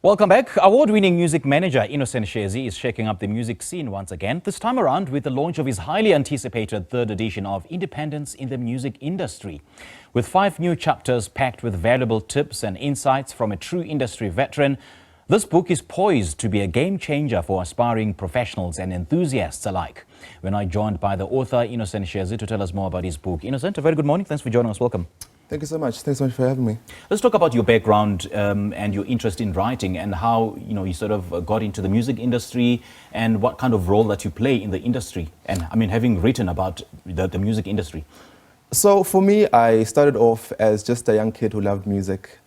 Welcome back. Award-winning music manager Innocent Shezi is shaking up the music scene once again, this time around with the launch of his highly anticipated third edition of Independence in the Music Industry. With 5 new chapters packed with valuable tips and insights from a true industry veteran, this book is poised to be a game-changer for aspiring professionals and enthusiasts alike. We're now joined by the author Innocent Shezi to tell us more about his book. Innocent, a very good morning. Thanks for joining us. Welcome. Thank you so much. Thanks so much for having me. Let's talk about your background and your interest in writing and how you sort of got into the music industry and what kind of role that you play in the industry. And I mean, having written about the music industry. So for me, I started off as just a young kid who loved music.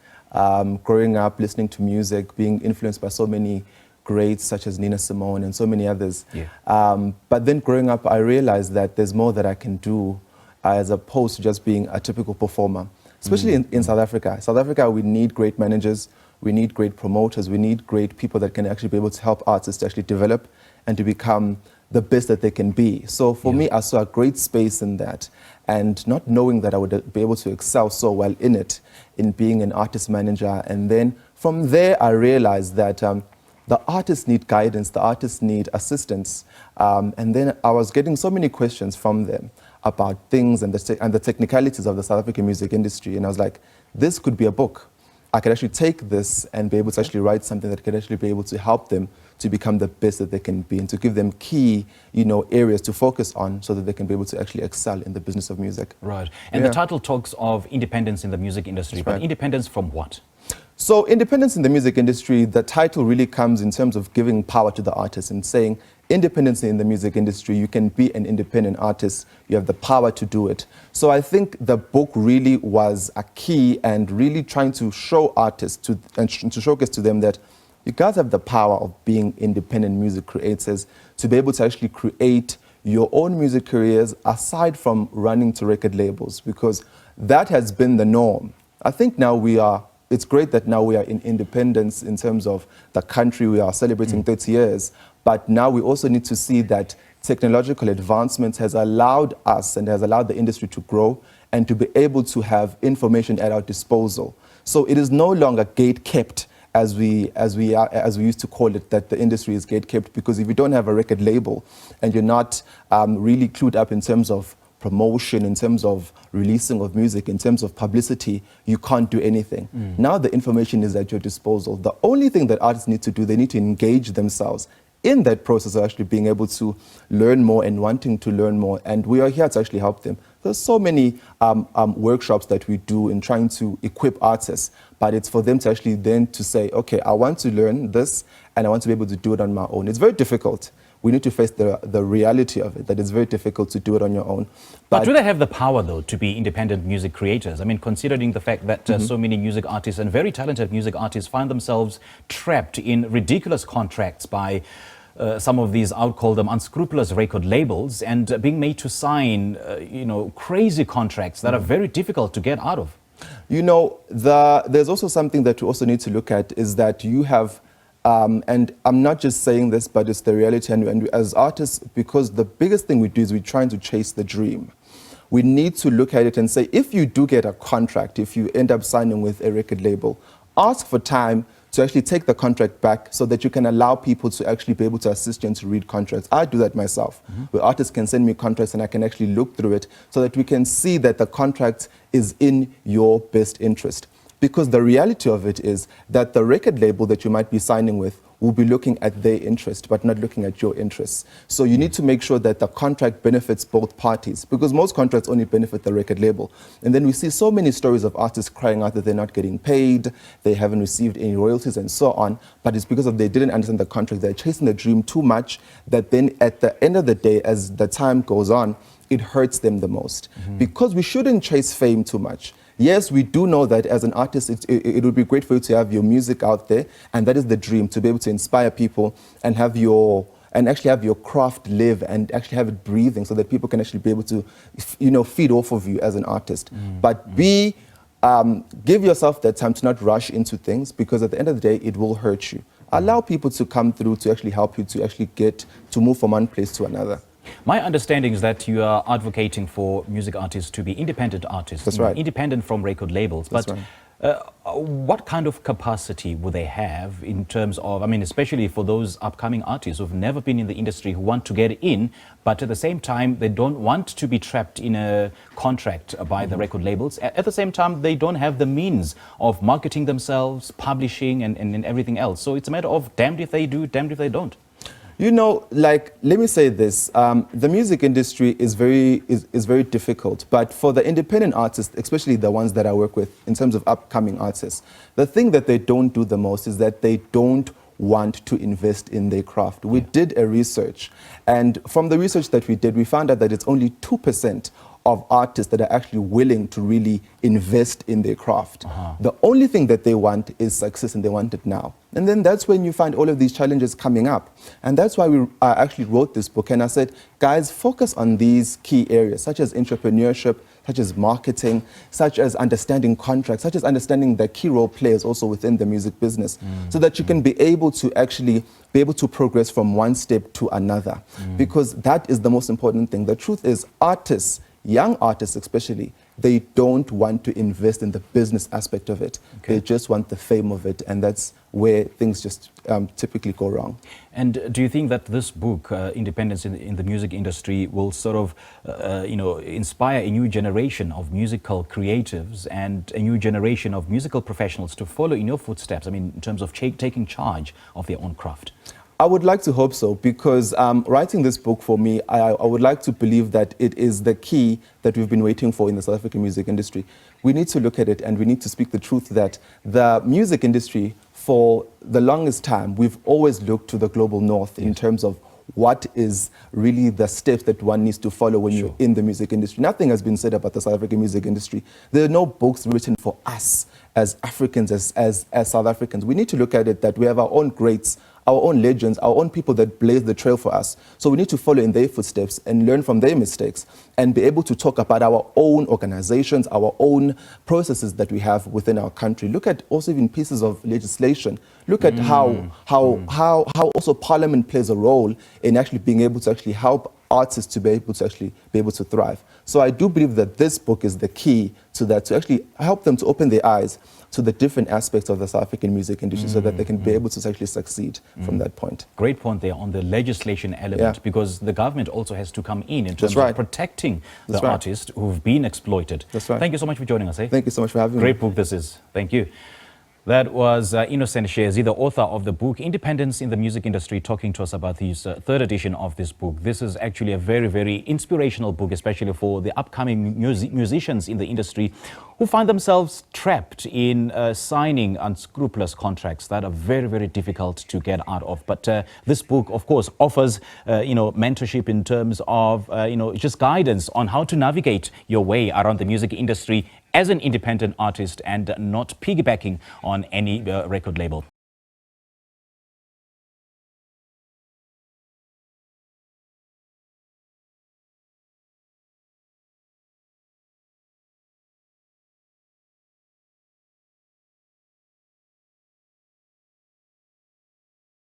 Growing up, listening to music, being influenced by so many greats such as Nina Simone and so many others. Yeah. But then growing up, I realized that there's more that I can do as opposed to just being a typical performer, especially in South Africa. South Africa, we need great managers, we need great promoters, we need great people that can actually be able to help artists to actually develop and to become the best that they can be. So for me, I saw a great space in that, and not knowing that I would be able to excel so well in it, in being an artist manager. And then from there, I realized that the artists need guidance, the artists need assistance. And then I was getting so many questions from them about things and the technicalities of the South African music industry. And I was like, this could be a book. I could actually take this and be able to actually write something that could actually be able to help them to become the best that they can be and to give them key, areas to focus on so that they can be able to actually excel in the business of music. Right. And the title talks of independence in the music industry. That's but right. Independence from what? So independence in the music industry, the title really comes in terms of giving power to the artist and saying independence in the music industry, you can be an independent artist, you have the power to do it. So I think the book really was a key and really trying to show artists to showcase to them that you guys have the power of being independent music creators to be able to actually create your own music careers aside from running to record labels, because that has been the norm. I think now it's great that now we are in independence in terms of the country. We are celebrating 30 years. But now we also need to see that technological advancement has allowed us and has allowed the industry to grow and to be able to have information at our disposal. So it is no longer gate-kept as we used to call it, that the industry is gate-kept, because if you don't have a record label and you're not really clued up in terms of promotion, in terms of releasing of music, in terms of publicity, you can't do anything. Now the information is at your disposal. The only thing that artists need to do, they need to engage themselves in that process of actually being able to learn more and wanting to learn more. And we are here to actually help them. There's so many workshops that we do in trying to equip artists, but it's for them to actually then to say, okay, I want to learn this and I want to be able to do it on my own. It's very difficult. We need to face the reality of it, that it's very difficult to do it on your own. But do they have the power, though, to be independent music creators? I mean, considering the fact that so many music artists and very talented music artists find themselves trapped in ridiculous contracts by some of these, I would call them unscrupulous record labels, and being made to sign, crazy contracts that are very difficult to get out of. There's also something that we also need to look at is that you have and I'm not just saying this, but it's the reality. And as artists, because the biggest thing we do is we're trying to chase the dream. We need to look at it and say, if you do get a contract, if you end up signing with a record label, ask for time to actually take the contract back so that you can allow people to actually be able to assist you and to read contracts. I do that myself, where artists can send me contracts and I can actually look through it so that we can see that the contract is in your best interest. Because the reality of it is that the record label that you might be signing with will be looking at their interest, but not looking at your interests. So you need to make sure that the contract benefits both parties, because most contracts only benefit the record label. And then we see so many stories of artists crying out that they're not getting paid, they haven't received any royalties and so on, but it's because they didn't understand the contract. They're chasing the dream too much that then at the end of the day, as the time goes on, it hurts them the most. Because we shouldn't chase fame too much. Yes, we do know that as an artist, it would be great for you to have your music out there, and that is the dream, to be able to inspire people and actually have your craft live and actually have it breathing so that people can actually be able to, feed off of you as an artist. But give yourself that time to not rush into things, because at the end of the day, it will hurt you. Allow people to come through to actually help you to actually to move from one place to another. My understanding is that you are advocating for music artists to be independent artists. That's right. Independent from record labels. That's But right. What kind of capacity would they have in terms of, I mean, especially for those upcoming artists who've never been in the industry, who want to get in, but at the same time, they don't want to be trapped in a contract by the record labels. At the same time, they don't have the means of marketing themselves, publishing, and everything else. So it's a matter of damned if they do, damned if they don't. You know, like, let me say this, the music industry is very difficult, but for the independent artists, especially the ones that I work with in terms of upcoming artists, the thing that they don't do the most is that they don't want to invest in their craft. We did a research, and from the research that we did, we found out that it's only 2% of artists that are actually willing to really invest in their craft. The only thing that they want is success, and they want it now. And then that's when you find all of these challenges coming up. And that's why we actually wrote this book. And I said, guys, focus on these key areas, such as entrepreneurship, such as marketing, such as understanding contracts, such as understanding the key role players also within the music business, so that you can be able to actually be able to progress from one step to another. Because that is the most important thing. The truth is, artists, young artists especially, they don't want to invest in the business aspect of it. They just want the fame of it, and that's where things just typically go wrong. And do you think that this book, Independence in the Music Industry, will sort of, inspire a new generation of musical creatives and a new generation of musical professionals to follow in your footsteps, I mean, in terms of taking charge of their own craft? I would like to hope so, because writing this book for me, I would like to believe that it is the key that we've been waiting for in the South African music industry. We need to look at it, and we need to speak the truth that the music industry, for the longest time, we've always looked to the global north in terms of what is really the steps that one needs to follow when you're in the music industry. Nothing has been said about the South African music industry. There are no books written for us as Africans, as South Africans. We need to look at it that we have our own greats, our own legends, our own people that blaze the trail for us. So we need to follow in their footsteps and learn from their mistakes and be able to talk about our own organizations, our own processes that we have within our country. Look at also even pieces of legislation. Look at how also Parliament plays a role in actually being able to actually help artists to be able to thrive. So I do believe that this book is the key to that, to actually help them to open their eyes to the different aspects of the South African music industry so that they can be able to actually succeed from that point. Great point there on the legislation element, because the government also has to come in terms of protecting the artists who've been exploited. Thank you so much for joining us. Thank you so much for having me. Great book this is. Thank you. That was Innocent Shezi, the author of the book Independence in the Music Industry, talking to us about his third edition of this book. This is actually a very, very inspirational book, especially for the upcoming musicians in the industry who find themselves trapped in signing unscrupulous contracts that are very, very difficult to get out of. But this book, of course, offers mentorship in terms of just guidance on how to navigate your way around the music industry as an independent artist and not piggybacking on any record label.